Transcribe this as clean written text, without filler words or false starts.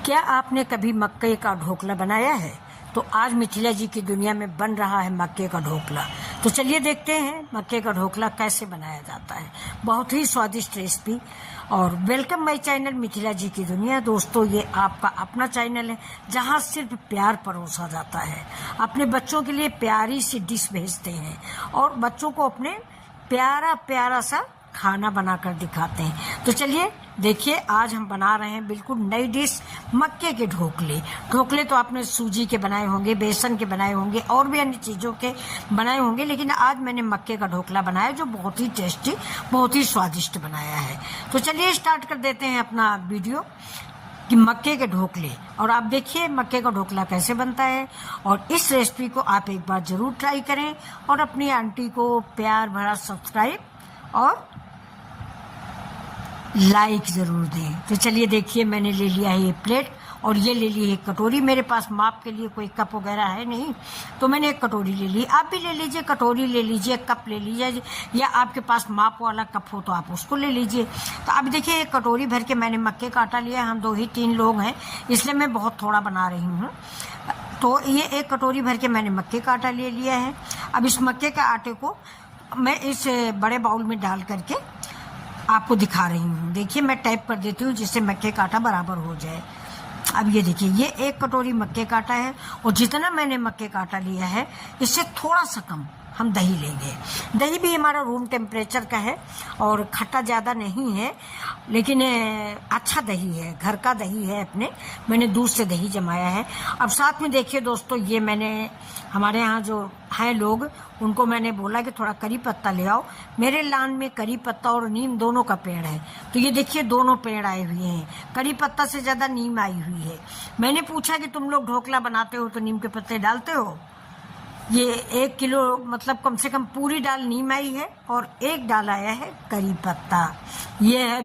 क्या आपने कभी मक्के का ढोकला बनाया है? तो आज मिथिला जी की दुनिया में बन रहा है मक्के का ढोकला। तो चलिए देखते हैं मक्के का ढोकला कैसे बनाया जाता है। बहुत ही स्वादिष्ट रेसिपी। और वेलकम माय चैनल मिथिला जी की दुनिया। दोस्तों, ये आपका अपना चैनल है जहां सिर्फ प्यार परोसा जाता है। अपने बच्चों के लिए प्यारी सी डिश भेजते हैं और बच्चों को अपने प्यारा प्यारा सा खाना बनाकर दिखाते हैं। तो चलिए देखिए, आज हम बना रहे हैं बिल्कुल नई डिश, मक्के के ढोकले। ढोकले तो आपने सूजी के बनाए होंगे, बेसन के बनाए होंगे और भी अन्य चीज़ों के बनाए होंगे, लेकिन आज मैंने मक्के का ढोकला बनाया जो बहुत ही टेस्टी, बहुत ही स्वादिष्ट बनाया है। तो चलिए स्टार्ट कर देते हैं अपना वीडियो कि मक्के के ढोकले। और आप देखिए मक्के का ढोकला कैसे बनता है। और इस रेसिपी को आप एक बार ज़रूर ट्राई करें और अपनी आंटी को प्यार भरा सब्सक्राइब और लाइक ज़रूर दें। तो चलिए देखिए, मैंने ले लिया है ये प्लेट और ये ले ली है कटोरी। मेरे पास माप के लिए कोई कप वगैरह है नहीं, तो मैंने एक कटोरी ले ली। आप भी ले लीजिए, कटोरी ले लीजिए, कप ले लीजिए, या आपके पास माप वाला कप हो तो आप उसको ले लीजिए। तो अब देखिए, एक कटोरी भर के मैंने मक्के का आटा लिया। हम 2 ही 3 लोग हैं, इसलिए मैं बहुत थोड़ा बना रही हूँ। तो ये एक कटोरी भर के मैंने मक्के का आटा ले लिया है। अब इस मक्के के आटे को मैं इस बड़े बाउल में डाल करके आपको दिखा रही हूँ। देखिए, मैं टैप कर देती हूँ जिससे मक्के का आटा बराबर हो जाए। अब ये देखिए, ये एक कटोरी मक्के का आटा है और जितना मैंने मक्के का आटा लिया है इससे थोड़ा सा कम हम दही लेंगे। दही भी हमारा रूम टेम्परेचर का है और खट्टा ज़्यादा नहीं है, लेकिन अच्छा दही है, घर का दही है अपने। मैंने दूध से दही जमाया है। अब साथ में देखिए दोस्तों, ये मैंने हमारे यहाँ जो हैं लोग, उनको मैंने बोला कि थोड़ा करी पत्ता ले आओ। मेरे लान में करी पत्ता और नीम दोनों का पेड़ है, तो ये देखिए दोनों पेड़ आए हुए हैं। करी पत्ता से ज़्यादा नीम आई हुई है। मैंने पूछा कि तुम लोग ढोकला बनाते हो तो नीम के पत्ते डालते हो? ये 1 किलो मतलब कम से कम पूरी डाल नीम आई है और 1 डाल आया है करी पत्ता। ये है